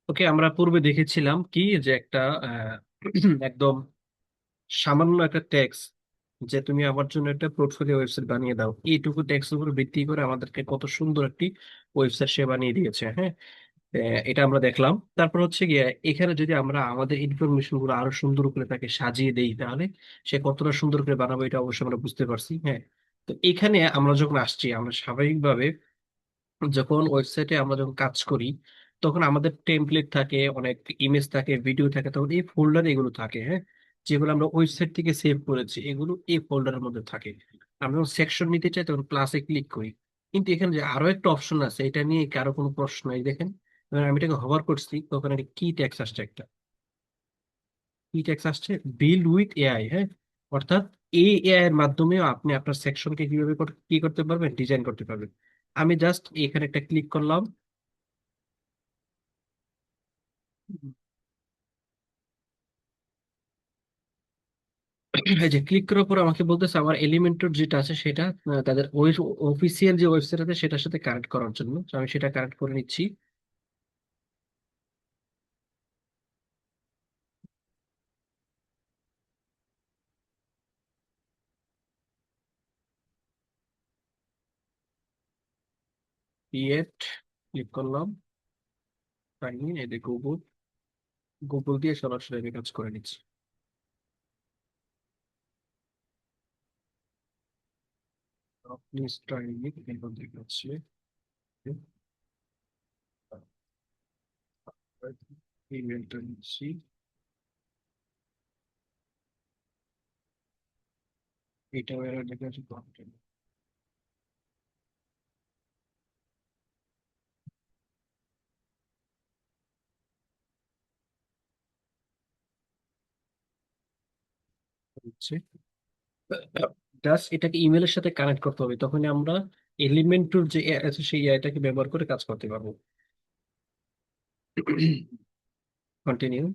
ওকে, আমরা পূর্বে দেখেছিলাম কি যে একটা একদম সামান্য একটা ট্যাক্স, যে তুমি আমার জন্য একটা পোর্টফোলিও ওয়েবসাইট বানিয়ে দাও, এইটুকু ট্যাক্স উপর ভিত্তি করে আমাদেরকে কত সুন্দর একটি ওয়েবসাইট সে বানিয়ে দিয়েছে। হ্যাঁ, এটা আমরা দেখলাম। তারপর হচ্ছে গিয়ে এখানে যদি আমরা আমাদের ইনফরমেশন গুলো আরো সুন্দর করে তাকে সাজিয়ে দেই, তাহলে সে কতটা সুন্দর করে বানাবো এটা অবশ্যই আমরা বুঝতে পারছি। হ্যাঁ, তো এখানে আমরা যখন আসছি, আমরা স্বাভাবিকভাবে যখন ওয়েবসাইটে আমরা যখন কাজ করি, তখন আমাদের টেমপ্লেট থাকে, অনেক ইমেজ থাকে, ভিডিও থাকে, তখন এই ফোল্ডারে এগুলো থাকে। হ্যাঁ, যেগুলো আমরা ওয়েবসাইট থেকে সেভ করেছি এগুলো এই ফোল্ডারের মধ্যে থাকে। আমরা যখন সেকশন নিতে চাই তখন প্লাসে ক্লিক করি। কিন্তু এখানে যে আরো একটা অপশন আছে, এটা নিয়ে কারো কোনো প্রশ্ন নেই দেখেন। এবার আমি এটাকে হোভার করছি, তখন একটা কি ট্যাক্স আসছে, একটা কি ট্যাক্স আসছে, বিল্ড উইথ এআই। হ্যাঁ, অর্থাৎ এই এআই এর মাধ্যমে আপনি আপনার সেকশনকে কিভাবে কি করতে পারবেন, ডিজাইন করতে পারবেন। আমি জাস্ট এখানে একটা ক্লিক করলাম। এই যে ক্লিক করার পর আমাকে বলতেছে আমার এলিমেন্টর যেটা আছে সেটা তাদের ওই অফিসিয়াল যে ওয়েবসাইট আছে সেটার সাথে কানেক্ট করার জন্য। তো আমি সেটা কানেক্ট করে নিচ্ছি। ক্রিয়েট ক্লিক করলাম। সাইন ইন, এই যে গুগল, গুগল দিয়ে সরাসরি আমি কাজ করে নিচ্ছি। আপনি স্টাইল এখান থেকে হচ্ছে ইমেলটা নিচ্ছি। এটাও এর লেখা আছে content। হচ্ছে জাস্ট এটাকে ইমেলের সাথে কানেক্ট করতে হবে, তখন আমরা এলিমেন্টর যে AI আছে সেই এআইটাকে ব্যবহার করে কাজ করতে পারবো। কন্টিনিউ।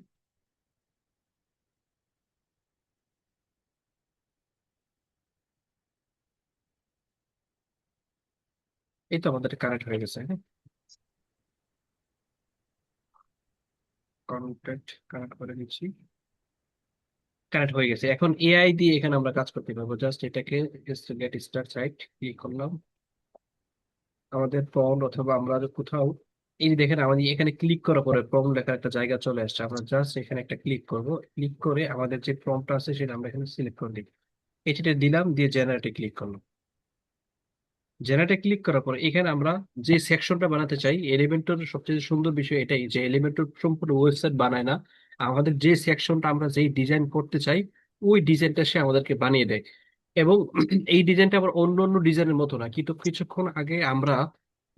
এই তো আমাদের কানেক্ট হয়ে গেছে। হ্যাঁ, কন্ট্যাক্ট কানেক্ট করে দিচ্ছি। কানেক্ট হয়ে গেছে। এখন এআই দিয়ে এখানে আমরা কাজ করতে পারবো। জাস্ট এটাকে গেট স্টার্ট সাইট ক্লিক করলাম। আমাদের প্রম্পট অথবা আমরা যে কোথাও, এই যে দেখেন আমাদের এখানে ক্লিক করার পরে প্রম্পট লেখার একটা জায়গা চলে আসছে। আমরা জাস্ট এখানে একটা ক্লিক করব। ক্লিক করে আমাদের যে প্রম্পট আছে সেটা আমরা এখানে সিলেক্ট করে দিই। এটা দিলাম, দিয়ে জেনারেটে ক্লিক করলাম। জেনারেটে ক্লিক করার পর এখানে আমরা যে সেকশনটা বানাতে চাই, এলিমেন্টর সবচেয়ে সুন্দর বিষয় এটাই যে এলিমেন্টর সম্পূর্ণ ওয়েবসাইট বানায় না, আমাদের যে সেকশনটা আমরা যেই ডিজাইন করতে চাই ওই ডিজাইনটা সে আমাদেরকে বানিয়ে দেয়। এবং এই ডিজাইনটা আবার অন্য অন্য ডিজাইনের মতো না। কিন্তু কিছুক্ষণ আগে আমরা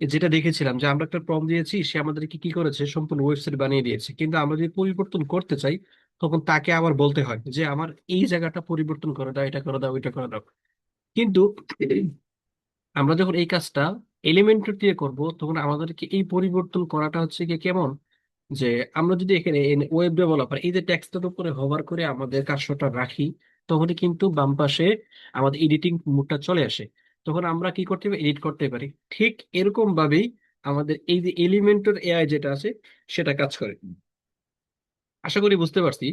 যেটা দেখেছিলাম যে আমরা একটা প্রম্পট দিয়েছি, সে আমাদেরকে কি করেছে, সম্পূর্ণ ওয়েবসাইট বানিয়ে দিয়েছে। কিন্তু আমরা যদি পরিবর্তন করতে চাই তখন তাকে আবার বলতে হয় যে আমার এই জায়গাটা পরিবর্তন করে দাও, এটা করে দাও, ওইটা করে দাও। কিন্তু আমরা যখন এই কাজটা এলিমেন্টর দিয়ে করব, তখন আমাদেরকে এই পরিবর্তন করাটা হচ্ছে কি কেমন, যে আমরা যদি এখানে ওয়েব ডেভেলপার এই যে টেক্সটের উপরে হোভার করে আমাদের কাজটা রাখি, তখনই কিন্তু বাম পাশে আমাদের এডিটিং মোডটা চলে আসে। তখন আমরা কি করতে পারি, এডিট করতে পারি। ঠিক এরকম ভাবেই আমাদের এই যে এলিমেন্টর এআই যেটা আছে সেটা কাজ করে। আশা করি বুঝতে পারছি।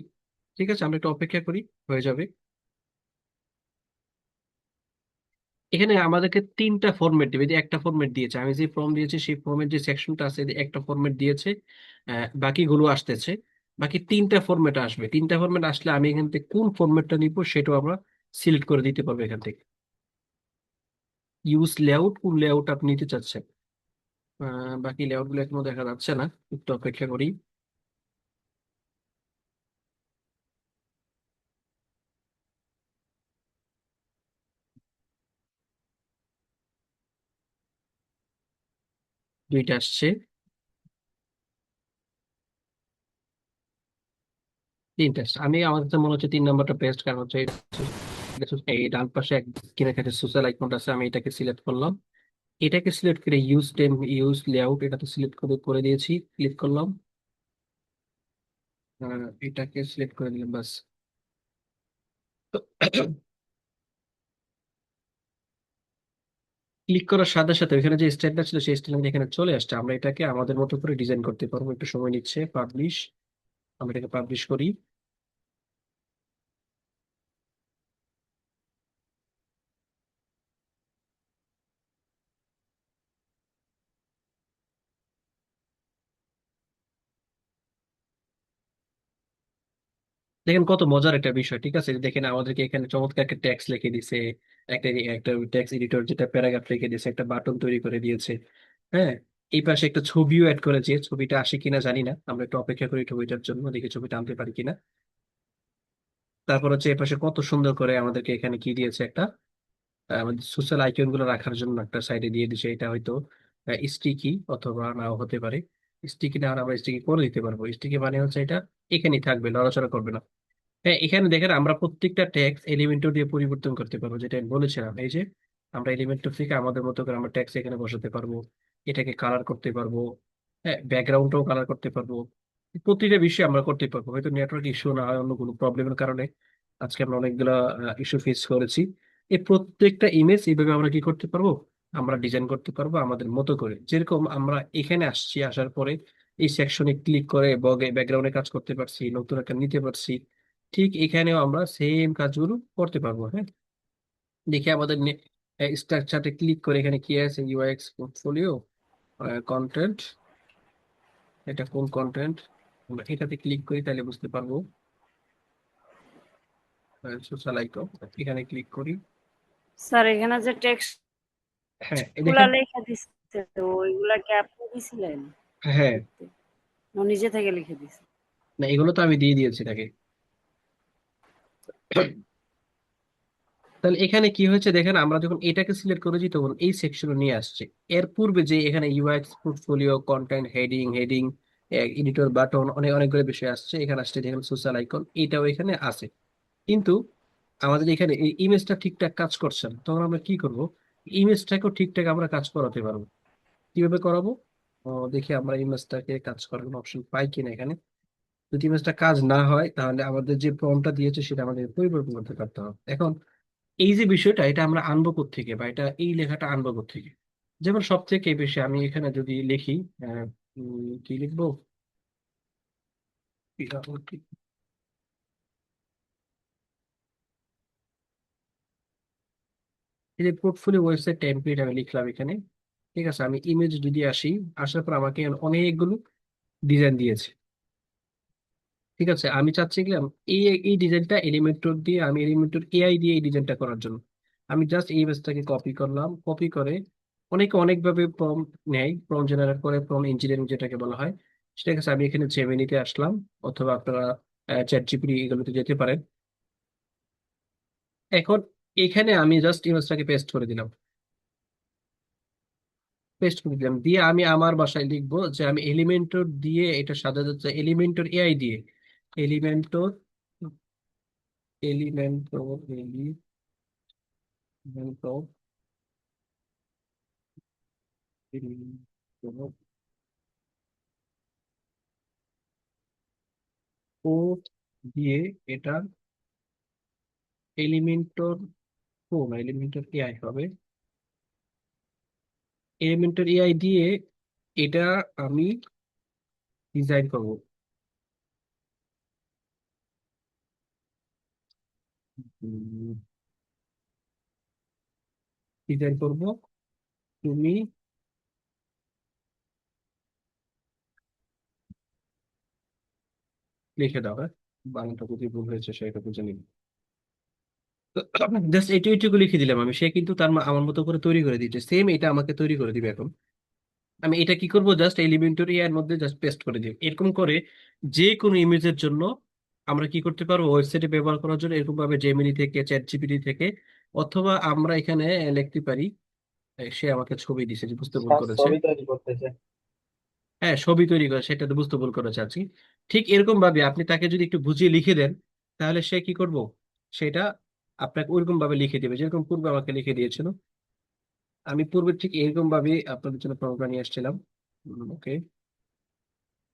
ঠিক আছে, আমরা একটু অপেক্ষা করি, হয়ে যাবে। এখানে আমাদেরকে তিনটা ফরম্যাট দিবে। যে একটা ফরম্যাট দিয়েছে, আমি যে ফর্ম দিয়েছি সেই ফর্মের যে সেকশনটা আছে এতে একটা ফরম্যাট দিয়েছে। বাকিগুলো আসতেছে। বাকি তিনটা ফরম্যাট আসবে। তিনটা ফরম্যাট আসলে আমি এখান থেকে কোন ফরম্যাটটা নিব সেটাও আমরা সিলেক্ট করে দিতে পারবো এখান থেকে। ইউজ লেআউট, কোন লেআউট আপনি নিতে চাচ্ছেন। বাকি লেআউট গুলো এখনো দেখা যাচ্ছে না, একটু অপেক্ষা করি। দুইটা আসছে, তিনটা আসছে। আমি আমার কাছে মনে হচ্ছে 3 নাম্বারটা বেস্ট, কারণ হচ্ছে এই ডান পাশে এক কিনে কাছে সোশ্যাল আইকনটা আছে, আমি এটাকে সিলেক্ট করলাম। এটাকে সিলেক্ট করে ইউজ টেম ইউজ লেআউট এটা তো সিলেক্ট করে করে দিয়েছি, ক্লিক করলাম। এটাকে সিলেক্ট করে দিলাম, বাস। তো ক্লিক করার সাথে সাথে ওইখানে যে স্টাইলটা ছিল সেই স্টাইল এখানে চলে আসছে। আমরা এটাকে আমাদের মতো করে ডিজাইন করতে পারবো। একটু সময় নিচ্ছে। পাবলিশ, আমরা এটাকে পাবলিশ করি। দেখেন কত মজার একটা বিষয়, ঠিক আছে? দেখেন আমাদেরকে এখানে চমৎকার একটা ট্যাক্স লিখে দিছে, একটা একটা ট্যাক্স এডিটর যেটা প্যারাগ্রাফ লিখে দিয়েছে, একটা বাটন তৈরি করে দিয়েছে। হ্যাঁ, এই পাশে একটা ছবিও অ্যাড করেছে। ছবিটা আসে কিনা জানি না, আমরা একটু অপেক্ষা করি ছবিটার জন্য, দেখি ছবিটা আনতে পারি কিনা। তারপর হচ্ছে এই পাশে কত সুন্দর করে আমাদেরকে এখানে কি দিয়েছে, একটা আমাদের সোশ্যাল আইকন গুলো রাখার জন্য একটা সাইডে দিয়ে দিছে। এটা হয়তো স্টিকি অথবা নাও হতে পারে। স্টিকি না হলে আমরা স্টিকি করে দিতে পারবো। স্টিকি মানে হচ্ছে এটা এখানেই থাকবে, নড়াচড়া করবে না। হ্যাঁ, এখানে দেখেন আমরা প্রত্যেকটা ট্যাক্স এলিমেন্টর দিয়ে পরিবর্তন করতে পারবো, যেটা আমি বলেছিলাম। এই যে আমরা এলিমেন্টর থেকে আমাদের মতো করে আমরা ট্যাক্স এখানে বসাতে পারবো, এটাকে কালার করতে পারবো। হ্যাঁ, ব্যাকগ্রাউন্ডটাও কালার করতে পারবো। প্রতিটা বিষয় আমরা করতে পারবো। হয়তো নেটওয়ার্ক ইস্যু না হয় অন্য কোনো প্রবলেমের কারণে আজকে আমরা অনেকগুলো ইস্যু ফেস করেছি। এই প্রত্যেকটা ইমেজ এইভাবে আমরা কি করতে পারবো, আমরা ডিজাইন করতে পারবো আমাদের মতো করে। যেরকম আমরা এখানে আসছি, আসার পরে এই সেকশনে ক্লিক করে ব্যাকগ্রাউন্ডে কাজ করতে পারছি, নতুন একটা নিতে পারছি, ঠিক এখানেও আমরা সেম কাজগুলো করতে পারবো। হ্যাঁ, দেখি আমাদের স্ট্রাকচারে ক্লিক করে এখানে কি আছে, ইউএক্স পোর্টফোলিও কন্টেন্ট। এটা কোন কন্টেন্ট, আমরা এটাতে ক্লিক করি তাহলে বুঝতে পারবো। সোশ্যাল আইকন, এখানে ক্লিক করি। স্যার এখানে যে টেক্সট হ্যাঁ, এই গুলা দেখেন। লেখা দিচ্ছে ওইগুলা কি আপনি দিছিলেন হ্যাঁ, লিখতে? ও নিজে থেকে লিখে দিছে? না এগুলো তো আমি দিয়ে দিয়েছি তাকে। তাহলে এখানে কি হয়েছে দেখেন, আমরা যখন এটাকে সিলেক্ট করেছি তখন এই সেকশনে নিয়ে আসছে। এর পূর্বে যে এখানে UX portfolio content heading heading editor button অনেক অনেকগুলো বিষয় আসছে, এখানে আসছে দেখেন সোশ্যাল আইকন, এটাও এখানে আছে। কিন্তু আমাদের এখানে এই ইমেজটা ঠিকঠাক কাজ করছে না। তখন আমরা কি করব, ইমেজটাকেও ঠিকঠাক আমরা কাজ করাতে পারবো। কিভাবে করাবো? দেখি আমরা ইমেজটাকে কাজ করানোর অপশন পাই কিনা এখানে। যদি ইমেজটা কাজ না হয় তাহলে আমাদের যে প্রম্পটটা দিয়েছে সেটা আমাদের পরিবর্তন করতে পারতে হবে। এখন এই যে বিষয়টা, এটা আমরা আনবো থেকে, বা এটা এই লেখাটা আনবো থেকে। যেমন সব থেকে বেশি আমি এখানে যদি লিখি কি লিখবো, এই যে পোর্টফোলিও ওয়েবসাইট টেমপ্লেট আমি লিখলাম এখানে। ঠিক আছে, আমি ইমেজ যদি আসি, আসার পর আমাকে অনেকগুলো ডিজাইন দিয়েছে। ঠিক আছে, আমি চাচ্ছি কি এই এই ডিজাইনটা এলিমেন্টর দিয়ে, আমি এলিমেন্টর এআই দিয়ে এই ডিজাইনটা করার জন্য আমি জাস্ট এই ইমেজটাকে কপি করলাম। কপি করে অনেকে অনেকভাবে প্রম্পট নেয়, প্রম্পট জেনারেট করে, প্রম্পট ইঞ্জিনিয়ারিং যেটাকে বলা হয়। ঠিক আছে, আমি এখানে জেমিনিতে আসলাম, অথবা আপনারা চ্যাট জিপিটি এগুলোতে যেতে পারেন। এখন এখানে আমি জাস্ট ইমেজটাকে পেস্ট করে দিলাম। পেস্ট করে দিলাম দিয়ে আমি আমার বাসায় লিখবো যে আমি এলিমেন্টর দিয়ে এটা সাজাতে চাই, এলিমেন্টর এআই দিয়ে। এলিমেন্টর এলিমেন্টর এলিমেন্টর কোড দিয়ে এটা এলিমেন্টর, কোন এলিমেন্টর এআই হবে, এলিমেন্টর এআই দিয়ে এটা আমি ডিজাইন করব। ডিজাইন করব, তুমি লিখে দাও। হ্যাঁ, বাংলাটা যদি ভুল হয়েছে সেটা বুঝে নিন। জাস্ট এইটুকু লিখে দিলাম আমি, সে কিন্তু তার আমার মতো করে তৈরি করে দিচ্ছে। সেম এটা আমাকে তৈরি করে দিবে এখন। আমি এটা কি করব, জাস্ট এলিমেন্টরি এর মধ্যে জাস্ট পেস্ট করে দিই। এরকম করে যে কোনো ইমেজের জন্য আমরা কি করতে পারবো, ওয়েবসাইটে ব্যবহার করার জন্য এরকম ভাবে জেমিনি থেকে, চ্যাট জিপিটি থেকে, অথবা আমরা এখানে লিখতে পারি। সে আমাকে ছবি দিছে, যে বুঝতে ভুল করেছে। ছবি তৈরি করতেছে। হ্যাঁ, ছবি তৈরি করে, সেটা তো বুঝতে ভুল করেছে আছি। ঠিক এরকম ভাবে আপনি তাকে যদি একটু বুঝিয়ে লিখে দেন, তাহলে সে কি করব, সেটা আপনাকে ওইরকম ভাবে লিখে দিবে যেরকম পূর্বে আমাকে লিখে দিয়েছিল। আমি পূর্বে ঠিক এরকম ভাবে আপনাদের জন্য প্রোগ্রাম নিয়ে আসছিলাম। ওকে,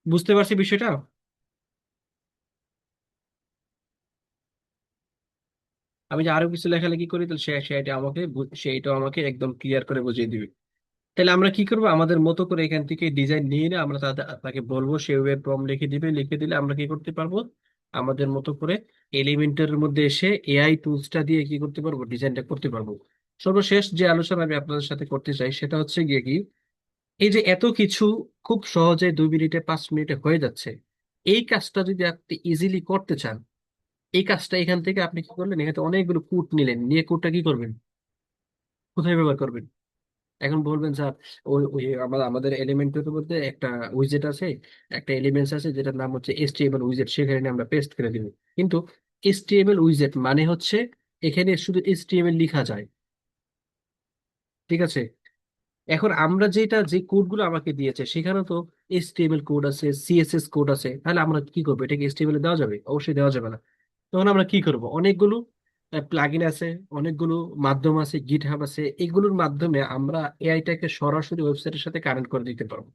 বুঝতে পারছি বিষয়টা। আমি যে আরো কিছু লেখালেখি করি তাহলে সেইটা আমাকে একদম ক্লিয়ার করে বুঝিয়ে দিবে। তাহলে আমরা কি করবো, আমাদের মতো করে এখান থেকে ডিজাইন নিয়ে নিয়ে আমরা তাকে বলবো, সে ওয়েব ফর্ম লিখে দিবে, লিখে দিলে আমরা কি করতে পারবো, আমাদের মতো করে এলিমেন্টের মধ্যে এসে এআই টুলসটা দিয়ে কি করতে পারবো, ডিজাইনটা করতে পারবো। সর্বশেষ যে আলোচনা আমি আপনাদের সাথে করতে চাই সেটা হচ্ছে গিয়ে কি, এই যে এত কিছু খুব সহজে 2 মিনিটে 5 মিনিটে হয়ে যাচ্ছে, এই কাজটা যদি আপনি ইজিলি করতে চান, এই কাজটা এখান থেকে আপনি কি করলেন, এখানে অনেকগুলো কোড নিলেন, নিয়ে কোডটা কি করবেন, কোথায় ব্যবহার করবেন? এখন বলবেন স্যার, ওই ওই আমাদের এলিমেন্টের মধ্যে একটা উইজেট আছে, একটা এলিমেন্টস আছে যেটার নাম হচ্ছে এসটিএমএল উইজেট, সেখানে আমরা পেস্ট করে দিব। কিন্তু এসটিএমএল উইজেট মানে হচ্ছে এখানে শুধু এসটিএমএল লেখা যায়, ঠিক আছে? এখন আমরা যে কোডগুলো আমাকে দিয়েছে সেখানে তো এসটিএমএল কোড আছে, সিএসএস কোড আছে, তাহলে আমরা কি করবো, এটাকে এসটিএমএল দেওয়া যাবে? অবশ্যই দেওয়া যাবে না। তখন আমরা কি করব, অনেকগুলো প্লাগইন আছে, অনেকগুলো মাধ্যম আছে, গিটহাব আছে, এগুলোর মাধ্যমে আমরা এআইটাকে সরাসরি ওয়েবসাইটের সাথে কানেক্ট করে দিতে পারবো।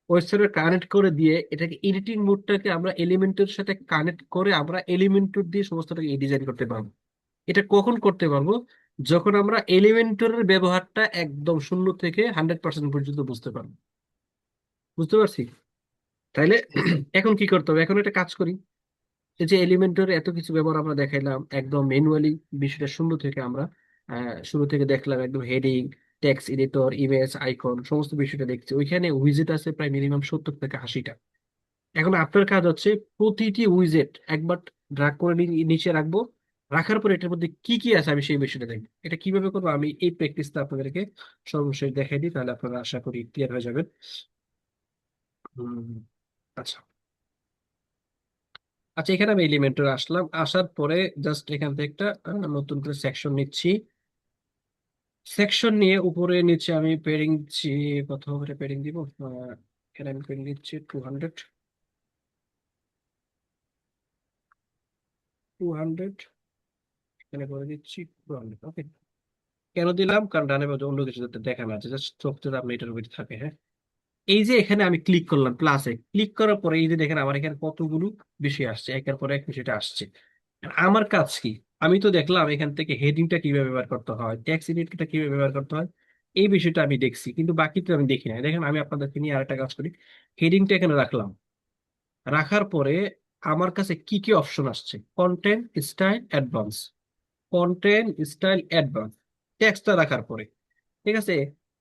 ওয়েবসাইটে কানেক্ট করে দিয়ে এটাকে এডিটিং মোডটাকে আমরা এলিমেন্টের সাথে কানেক্ট করে আমরা এলিমেন্টর দিয়ে সমস্তটাকে ডিজাইন করতে পারবো। এটা কখন করতে পারবো, যখন আমরা এলিমেন্টরের ব্যবহারটা একদম 0 থেকে 100% পর্যন্ত বুঝতে পারবো। বুঝতে পারছি? তাইলে এখন কি করতে হবে, এখন একটা কাজ করি। এই যে এলিমেন্টর এত কিছু ব্যবহার আমরা দেখাইলাম, একদম ম্যানুয়ালি বিষয়টা শুরু থেকে দেখলাম, একদম heading, text editor, image, icon, সমস্ত বিষয়টা দেখছি। ওইখানে উইজেট আছে প্রায় মিনিমাম 70 থেকে 80টা। এখন আপনার কাজ হচ্ছে প্রতিটি উইজেট একবার ড্রাগ করে নিচে রাখবো, রাখার পর এটার মধ্যে কি কি আছে আমি সেই বিষয়টা দেখবো। এটা কিভাবে করবো আমি এই প্র্যাকটিসটা আপনাদেরকে সর্বশেষ দেখাই দিই, তাহলে আপনারা আশা করি ক্লিয়ার হয়ে যাবেন। হুম, আচ্ছা। আচ্ছা, এখানে আমি এলিমেন্টর আসলাম, আসার পরে জাস্ট এখান থেকে একটা নতুন করে সেকশন নিচ্ছি। সেকশন নিয়ে উপরে নিচে আমি পেরিং দিচ্ছি। কত করে পেরিং দিব? এখানে আমি পেরিং দিচ্ছি 200, 200, এখানে করে দিচ্ছি 200। ওকে, কেন দিলাম, কারণ ডানে বাজে অন্য কিছু যাতে দেখা না যায়, জাস্ট চোখ যাতে আপনার এটার উপরে থাকে। হ্যাঁ, এই যে এখানে আমি ক্লিক করলাম, প্লাসে ক্লিক করার পরে এই যে দেখেন আমার এখানে কতগুলো বিষয় আসছে, একের পর এক বিষয়টা আসছে। আমার কাজ কি, আমি তো দেখলাম এখান থেকে হেডিংটা কিভাবে ব্যবহার করতে হয়, টেক্সট এডিটটা কিভাবে ব্যবহার করতে হয়, এই বিষয়টা আমি দেখছি, কিন্তু বাকিটা আমি দেখি না। দেখেন আমি আপনাদেরকে নিয়ে আরেকটা কাজ করি, হেডিংটা এখানে রাখলাম, রাখার পরে আমার কাছে কি কি অপশন আসছে, content style advance, content style advance, টেক্সটটা রাখার পরে, ঠিক আছে,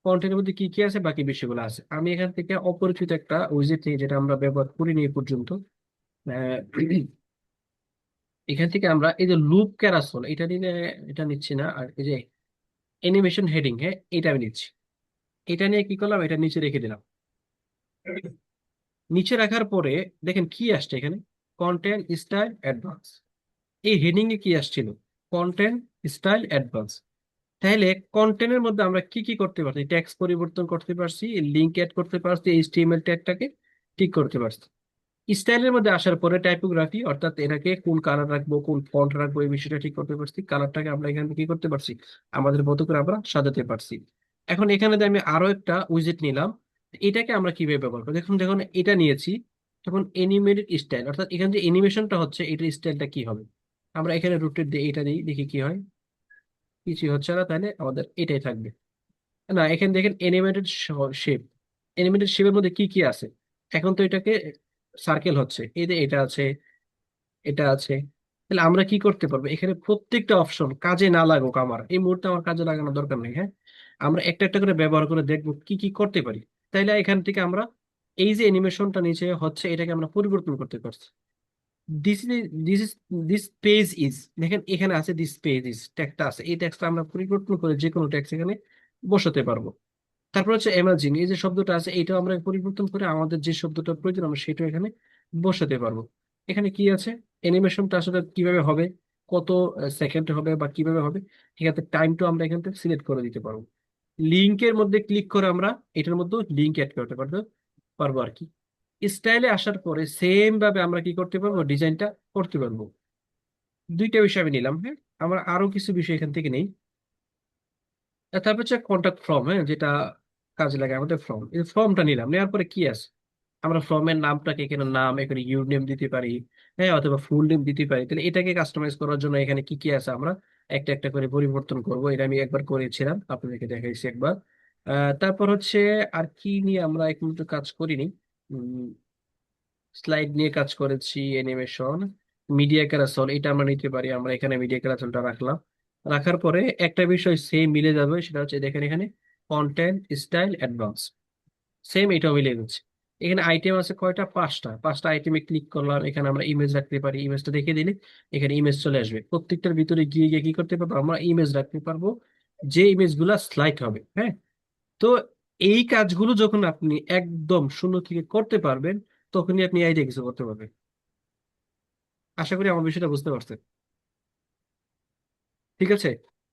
কন্টেন্টের মধ্যে কি কি আছে বাকি বিষয়গুলো আছে। আমি এখান থেকে অপরিচিত একটা উইজেট নিয়ে, যেটা আমরা ব্যবহার করিনি এই পর্যন্ত, আহ, এখান থেকে আমরা এই যে লুপ ক্যারাসল এটা নিলে, এটা নিচ্ছি না। আর এই যে অ্যানিমেশন হেডিং, হ্যাঁ এটা আমি নিচ্ছি। এটা নিয়ে কি করলাম, এটা নিচে রেখে দিলাম। নিচে রাখার পরে দেখেন কি আসছে এখানে, কন্টেন্ট স্টাইল অ্যাডভান্স। এই হেডিং এ কি আসছিল, কন্টেন্ট স্টাইল অ্যাডভান্স। তাহলে কন্টেন্টের মধ্যে আমরা কি কি করতে পারছি, ট্যাক্স পরিবর্তন করতে পারছি, লিঙ্ক অ্যাড করতে পারছি, এইচটিএমএল ট্যাগটাকে ঠিক করতে পারছি। স্টাইলের মধ্যে আসার পরে টাইপোগ্রাফি, অর্থাৎ এটাকে কোন কালার রাখবো, কোন ফন্ট রাখবো, এই বিষয়টা ঠিক করতে পারছি। কালারটাকে আমরা এখানে কি করতে পারছি, আমাদের মতো করে আমরা সাজাতে পারছি। এখন এখানে যে আমি আরো একটা উইজেট নিলাম, এটাকে আমরা কিভাবে ব্যবহার করি, দেখুন যখন এটা নিয়েছি তখন এনিমেটেড স্টাইল, অর্থাৎ এখানে যে অ্যানিমেশনটা হচ্ছে এটার স্টাইলটা কি হবে, আমরা এখানে রুটেড দিয়ে এটা দিই, দেখি কি হয়। কিছুই হচ্ছে না, তাহলে আমাদের এটাই থাকবে। না, এখানে দেখেন এনিমেটেড শেপ, এনিমেটেড শেপের মধ্যে কি কি আছে, এখন তো এটাকে সার্কেল হচ্ছে, এই যে এটা আছে, এটা আছে। তাহলে আমরা কি করতে পারবো, এখানে প্রত্যেকটা অপশন কাজে না লাগুক, আমার এই মুহূর্তে আমার কাজে লাগানোর দরকার নেই। হ্যাঁ, আমরা একটা একটা করে ব্যবহার করে দেখবো কি কি করতে পারি। তাইলে এখান থেকে আমরা এই যে অ্যানিমেশনটা নিচে হচ্ছে এটাকে আমরা পরিবর্তন করতে পারছি। This is this is this page is, দেখেন এখানে আছে দিস পেজ ইজ ট্যাগটা আছে, এই ট্যাগটা আমরা পরিবর্তন করে যে কোনো ট্যাগ এখানে বসাতে পারবো। তারপর হচ্ছে এমার্জিং, এই যে শব্দটা আছে এইটাও আমরা পরিবর্তন করে আমাদের যে শব্দটা প্রয়োজন আমরা সেটা এখানে বসাতে পারবো। এখানে কি আছে, অ্যানিমেশনটা আসলে কিভাবে হবে, কত সেকেন্ড হবে বা কিভাবে হবে, এখানে টাইমটা আমরা এখান থেকে সিলেক্ট করে দিতে পারবো। লিঙ্কের মধ্যে ক্লিক করে আমরা এটার মধ্যে লিঙ্ক অ্যাড করতে পারবো পারবো আর কি। স্টাইলে আসার পরে সেম ভাবে আমরা কি করতে পারবো, ডিজাইনটা করতে পারবো। দুইটা বিষয় আমি নিলাম। হ্যাঁ, আমরা আরো কিছু বিষয় এখান থেকে নেই। আর তারপর হচ্ছে কন্টাক্ট ফর্ম, হ্যাঁ, যেটা কাজে লাগে আমাদের ফর্ম, এই ফর্মটা নিলাম, নেওয়ার পরে কি আছে, আমরা ফর্মের নামটাকে এখানে নাম, এখানে ইউর নেম দিতে পারি, হ্যাঁ, অথবা ফুল নেম দিতে পারি। তাহলে এটাকে কাস্টমাইজ করার জন্য এখানে কি কি আছে আমরা একটা একটা করে পরিবর্তন করব। এটা আমি একবার করেছিলাম, আপনাদেরকে দেখাইছি একবার। তারপর হচ্ছে আর কি নিয়ে আমরা এখন তো কাজ করিনি। স্লাইড নিয়ে কাজ করেছি, অ্যানিমেশন, মিডিয়া ক্যারাসল, এটা আমরা নিতে পারি। আমরা এখানে মিডিয়া ক্যারাসলটা রাখলাম। রাখার পরে একটা বিষয় সেম মিলে যাবে, সেটা হচ্ছে দেখেন এখানে কন্টেন্ট স্টাইল অ্যাডভান্স, সেম এটাও মিলে গেছে। এখানে আইটেম আছে কয়টা? পাঁচটা। পাঁচটা আইটেমে ক্লিক করলাম, এখানে আমরা ইমেজ রাখতে পারি, ইমেজটা দেখে দিলে এখানে ইমেজ চলে আসবে। প্রত্যেকটার ভিতরে গিয়ে গিয়ে কি করতে পারবো, আমরা ইমেজ রাখতে পারবো, যে ইমেজ গুলা স্লাইড হবে। হ্যাঁ, তো এই কাজগুলো যখন আপনি একদম শূন্য থেকে করতে পারবেন, তখনই আপনি আইডিয়া কিছু করতে পারবেন। আশা করি আমার বিষয়টা বুঝতে পারছেন। ঠিক আছে,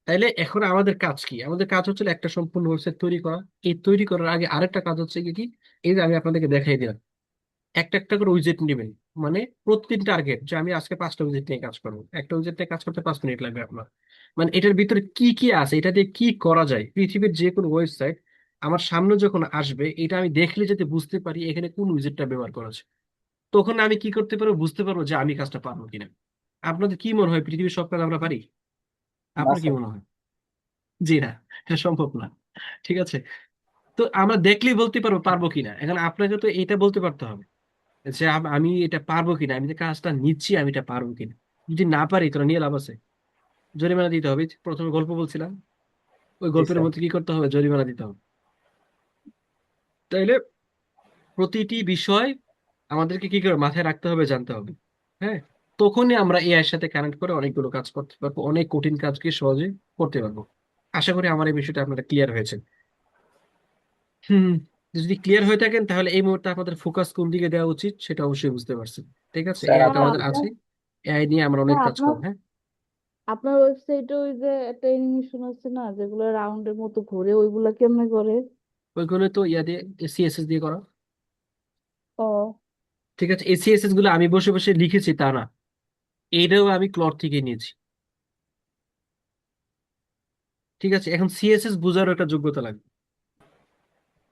তাইলে এখন আমাদের কাজ কি? আমাদের কাজ হচ্ছে একটা সম্পূর্ণ ওয়েবসাইট তৈরি করা। এই তৈরি করার আগে আরেকটা কাজ হচ্ছে কি কি, এই যে আমি আপনাদেরকে দেখাই দিলাম, একটা একটা করে উইজেট নেবেন। মানে প্রতিদিন টার্গেট যে আমি আজকে 5টা উইজেট নিয়ে কাজ করবো, একটা উইজেট নিয়ে কাজ করতে 5 মিনিট লাগবে আপনার। মানে এটার ভিতরে কি কি আছে, এটা দিয়ে কি করা যায়, পৃথিবীর যে কোনো ওয়েবসাইট আমার সামনে যখন আসবে, এটা আমি দেখলে যাতে বুঝতে পারি এখানে কোন উইজেটটা ব্যবহার করা আছে, তখন আমি কি করতে পারবো, বুঝতে পারবো যে আমি কাজটা পারবো কিনা। আপনাদের কি মনে হয় পৃথিবীর সব কাজ আমরা পারি? না আপনার কি স্যার। মনে হয়? জি না, এটা সম্ভব না। ঠিক আছে, তো আমরা দেখলেই বলতে পারবো পারবো কিনা। এখন আপনাকে তো এটা বলতে পারতে হবে যে আমি এটা পারবো কিনা, আমি যে কাজটা নিচ্ছি আমি এটা পারবো কিনা। যদি না পারি তাহলে নিয়ে লাভ আছে? জরিমানা দিতে হবে। প্রথমে গল্প বলছিলাম, ওই জি গল্পের স্যার। মধ্যে কি করতে হবে, জরিমানা দিতে হবে। তাইলে প্রতিটি বিষয় আমাদেরকে কি করে মাথায় রাখতে হবে, জানতে হবে। হ্যাঁ, তখনই আমরা এআই এর সাথে কানেক্ট করে অনেকগুলো কাজ করতে পারবো, অনেক কঠিন কাজকে সহজে করতে পারবো। আশা করি আমার এই বিষয়টা আপনারা ক্লিয়ার হয়েছে। হুম, যদি ক্লিয়ার হয়ে থাকেন তাহলে এই মুহূর্তে আপনাদের ফোকাস কোন দিকে দেওয়া উচিত সেটা অবশ্যই বুঝতে পারছেন। ঠিক আছে, স্যার এআই তো স্যার আপনার আমাদের আপনার আছে, এআই নিয়ে আমরা অনেক হ্যাঁ কাজ আপনার করবো। হ্যাঁ, আপনার ওয়েবসাইটে ওই যে একটা অ্যানিমেশন আছে না, যেগুলো রাউন্ডের মতো ঘুরে, ওইগুলা কেমনে করে? ওইগুলো তো ইয়া দিয়ে, সিএসএস দিয়ে করা। ও, ঠিক আছে, এই সিএসএস গুলো আমি বসে বসে লিখেছি তা না, এটাও আমি ক্লড থেকে নিয়েছি। ঠিক আছে, এখন সিএসএস বোঝারও একটা যোগ্যতা লাগবে।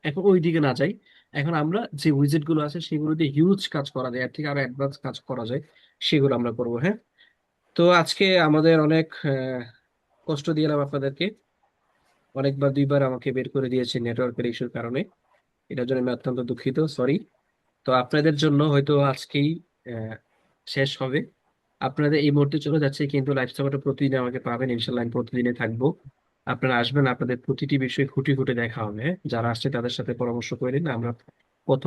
এখন ওই দিকে না যাই, এখন আমরা যে উইজেট গুলো আছে সেগুলো দিয়ে হিউজ কাজ করা যায়, এর থেকে আরো অ্যাডভান্স কাজ করা যায়, সেগুলো আমরা করবো। হ্যাঁ, তো আজকে আমাদের অনেক কষ্ট দিলাম আপনাদেরকে। অনেকবার, দুইবার আমাকে বের করে দিয়েছে নেটওয়ার্কের ইস্যুর কারণে। এটার জন্য আমি অত্যন্ত দুঃখিত, সরি। তো আপনাদের জন্য হয়তো আজকেই আহ, শেষ হবে। আপনাদের এই মুহূর্তে চলে যাচ্ছে, কিন্তু লাইভ সাপোর্টে প্রতিদিন আমাকে পাবেন ইনশাল্লাহ, আমি প্রতিদিনে থাকবো। আপনারা আসবেন, আপনাদের প্রতিটি বিষয় খুঁটি খুঁটে দেখা হবে। হ্যাঁ? যারা আসছে তাদের সাথে পরামর্শ করে নিন, আমরা কত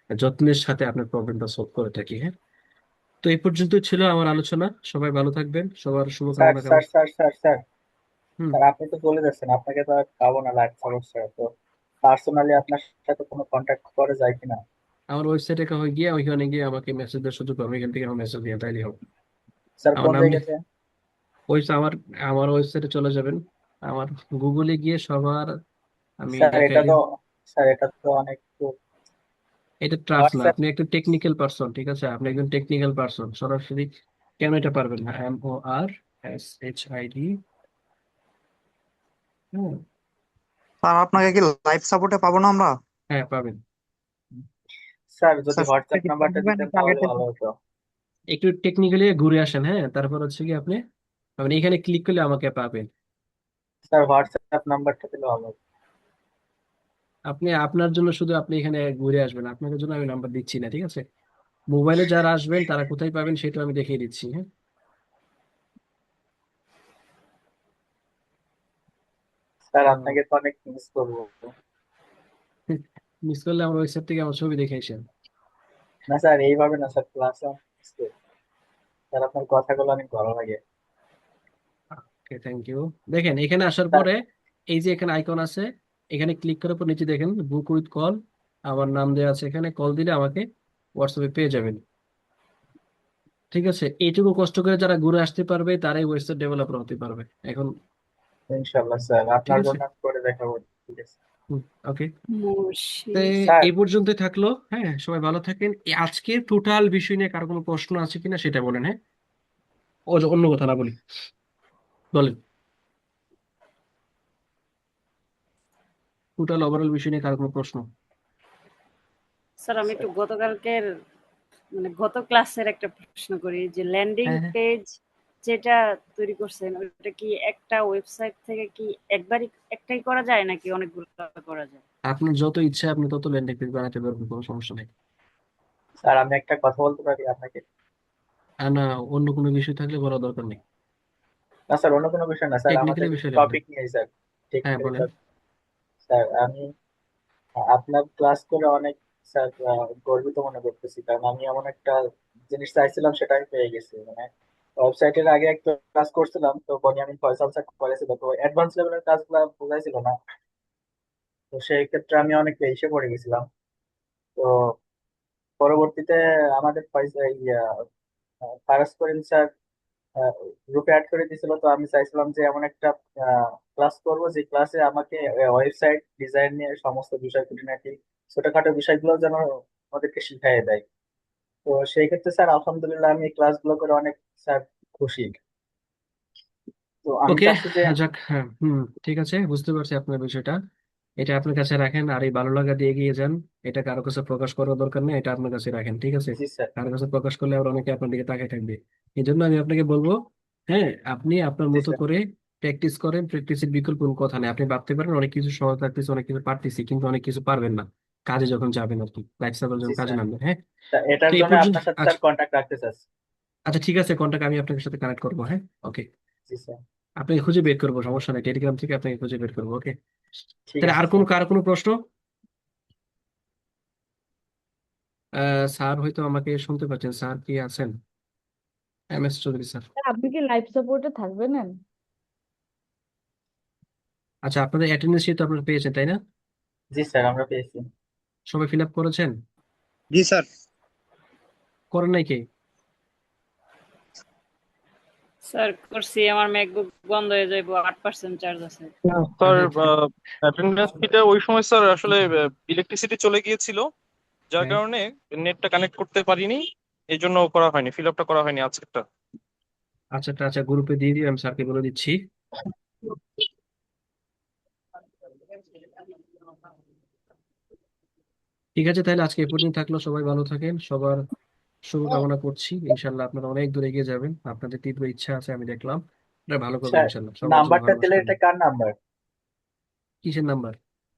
যত্নের সাথে আপনার প্রবলেমটা সলভ করে থাকি। হ্যাঁ, তো এই পর্যন্ত ছিল আমার আলোচনা। সবাই ভালো থাকবেন, সবার স্যার শুভকামনা স্যার কামনা। স্যার স্যার স্যার হুম, স্যার আপনি তো চলে যাচ্ছেন, আপনাকে তো আর পাবো না লাইভ সমস্যা তো। পার্সোনালি আপনার সাথে কোনো কন্ট্যাক্ট করা যায় কিনা? আমার ওয়েবসাইটে হয়ে গিয়ে ওইখানে গিয়ে আমাকে মেসেজ দেওয়ার সুযোগ পাবেন, এখান থেকে আমার মেসেজ দিয়ে তাইলে হবে। স্যার আমার কোন নাম জায়গাতে? ওই আমার আমার ওয়েবসাইটে চলে যাবেন, আমার গুগলে গিয়ে সবার আমি স্যার দেখাই এটা তো, দিই। স্যার এটা তো অনেক এটা ট্রাস্ট না, হোয়াটসঅ্যাপ। আপনি একটা টেকনিক্যাল পারসন। ঠিক আছে, আপনি একজন টেকনিক্যাল পারসন, সরাসরি কেন এটা পারবেন না? MORSHID। হ্যাঁ, স্যার আপনাকে কি লাইভ সাপোর্টে পাবো না আমরা? হ্যাঁ পাবেন। স্যার যদি স্যার হোয়াটসঅ্যাপ কি নাম্বারটা দিবেন দিতেন নাকি আগে তাহলে থেকে? ভালো হতো। একটু টেকনিক্যালি ঘুরে আসেন। হ্যাঁ, তারপর হচ্ছে কি আপনি আপনি এখানে ক্লিক করলে আমাকে পাবেন। স্যার হোয়াটসঅ্যাপ নাম্বারটা দিলে ভালো হতো। আপনি আপনার জন্য শুধু আপনি এখানে ঘুরে আসবেন, আপনাদের জন্য আমি নাম্বার দিচ্ছি না। ঠিক আছে, মোবাইলে যারা আসবেন তারা কোথায় পাবেন সেটা আমি দেখিয়ে দিচ্ছি। হ্যাঁ, স্যার তো আপনাকে তো অনেক মিস করবো। মিস করলে আমার ওয়েবসাইট থেকে আমার ছবি দেখে আসেন। না স্যার এইভাবে না স্যার, ক্লাসে স্যার আপনার কথাগুলো অনেক ভালো লাগে। ওকে, থ্যাংক ইউ। দেখেন এখানে আসার স্যার পরে এই যে এখানে আইকন আছে, এখানে ক্লিক করার পর নিচে দেখেন বুক উইথ কল, আমার নাম দেওয়া আছে, এখানে কল দিলে আমাকে হোয়াটসঅ্যাপে পেয়ে যাবেন। ঠিক আছে, এইটুকু কষ্ট করে যারা ঘুরে আসতে পারবে তারাই ওয়েবসাইট ডেভেলপার হতে পারবে এখন। ইনশাল্লাহ স্যার ঠিক আপনার আছে, জন্য আমি করে দেখাবো। ঠিক আছে ওকে। তো মুর্শিদ। স্যার। এই পর্যন্তই থাকলো। হ্যাঁ, সবাই ভালো থাকেন। আজকে টোটাল বিষয় নিয়ে কারো কোনো প্রশ্ন আছে কিনা সেটা বলেন। হ্যাঁ, ও যে অন্য কথা না বলি, বলেন। টোটাল ওভারঅল বিষয় নিয়ে কারো কোনো প্রশ্ন? স্যার আমি একটু গতকালকের মানে গত ক্লাসের একটা প্রশ্ন করি, যে ল্যান্ডিং হ্যাঁ, হ্যাঁ, পেজ যেটা তৈরি করছেন ওটা কি একটা ওয়েবসাইট থেকে কি একবারই একটাই করা যায় নাকি অনেকগুলো করা যায়? আপনার যত ইচ্ছা আপনি তত ল্যান্ডিং পেজ বানাতে পারবেন, কোনো সমস্যা নেই। স্যার আমি একটা কথা বলতে পারি আপনাকে? আর না, অন্য কোনো বিষয় থাকলে বলার দরকার নেই। না স্যার, অন্য কোনো বিষয় না স্যার, টেকনিক্যালি আমাদের বিষয় লাগবে। টপিক নিয়ে স্যার, হ্যাঁ টেকনিক্যালি। বলেন। স্যার আমি আপনার ক্লাস করে অনেক স্যার গর্বিত মনে করতেছি, কারণ আমি এমন একটা জিনিস চাইছিলাম সেটা আমি পেয়ে গেছি। মানে ওয়েবসাইটের আগে একটা ক্লাস করছিলাম, তো বনিয়ামিন ফয়সাল স্যার করেছিল, তো অ্যাডভান্স লেভেলের কাজগুলো বোঝাইছিল না। তো সেই ক্ষেত্রে আমি অনেক এসে পড়ে গেছিলাম। তো পরবর্তীতে আমাদের ফারাজ করিম স্যার গ্রুপে অ্যাড করে দিয়েছিল, তো আমি চাইছিলাম যে এমন একটা ক্লাস করব যে ক্লাসে আমাকে ওয়েবসাইট ডিজাইন নিয়ে সমস্ত বিষয় খুঁটিনাটি ছোটখাটো বিষয়গুলো যেন ওদেরকে শিখিয়ে দেয়। তো সেই ক্ষেত্রে স্যার আলহামদুলিল্লাহ আমি এই ক্লাসগুলো করে অনেক স্যার খুশি। তো আমি ওকে, চাচ্ছি যে যাক, হ্যাঁ, ঠিক আছে, বুঝতে পারছি আপনার বিষয়টা। এটা আপনার কাছে রাখেন আর এই ভালো লাগা দিয়ে এগিয়ে যান। এটা কারো কাছে প্রকাশ করার দরকার নেই, এটা আপনার কাছে রাখেন, ঠিক আছে? জি স্যার। কারো কাছে প্রকাশ করলে আবার অনেকে আপনার দিকে তাকিয়ে থাকবে। এই জন্য আমি আপনাকে বলবো, হ্যাঁ, আপনি আপনার জি মতো স্যার। করে প্র্যাকটিস করেন। প্র্যাকটিসের বিকল্প কোনো কথা নেই। আপনি ভাবতে পারেন অনেক কিছু সহজ লাগতেছে, অনেক কিছু পারতেছি, কিন্তু অনেক কিছু পারবেন না কাজে যখন যাবেন আর কি, লাইফ সার্কেল জি যখন কাজে স্যার। নামবেন। হ্যাঁ, তা তো এটার এই জন্য পর্যন্ত। আপনার সাথে স্যার আচ্ছা, কন্ট্যাক্ট রাখতে চাচ্ছি। আচ্ছা, ঠিক আছে, কন্টাক্ট আমি আপনার সাথে কানেক্ট করবো। হ্যাঁ, ওকে। জি স্যার। আপনাকে খুঁজে বের করবো, সমস্যা নেই, টেলিগ্রাম থেকে আপনাকে খুঁজে বের করবো। ওকে, ঠিক তাহলে আছে আর কোনো স্যার। কার কোনো প্রশ্ন? স্যার হয়তো আমাকে শুনতে পাচ্ছেন, স্যার কি আছেন? MS Chowdhury sir. আপনি কি লাইফ সাপোর্টে থাকবেন? আচ্ছা, আপনাদের অ্যাটেন্ডেন্স শিট তো আপনারা পেয়েছেন, তাই না? জি স্যার, আমরা পেয়েছি। সবাই ফিল আপ করেছেন? জি স্যার। করেন নাই কে? স্যার করছি, আমার ম্যাকবুক বন্ধ হয়ে যাইবো, 8% চার্জ আছে। স্যার, আচ্ছা, অ্যাটেন্ডেন্স ফিটা ওই সময় স্যার আসলে ইলেকট্রিসিটি চলে গিয়েছিল, যার হ্যাঁ, কারণে নেটটা কানেক্ট করতে পারিনি। এই জন্য করা হয়নি, ফিল আপটা করা হয়নি আজকেরটা। আচ্ছা, আচ্ছা, গ্রুপে দিয়ে দিও, আমি স্যারকে বলে দিচ্ছি। ঠিক আছে, তাহলে আজকে এ পর্যন্ত থাকলো। সবাই ভালো থাকেন, সবার শুভকামনা করছি। ইনশাল্লাহ আপনারা অনেক দূর এগিয়ে যাবেন, আপনাদের তীব্র ইচ্ছা আছে আমি দেখলাম। এটা ভালো করবেন স্যার ইনশাল্লাহ, সবার জন্য নাম্বারটা ভালোবাসা দিলে রইলো। এটা কার নাম্বার? কিসের নাম্বার?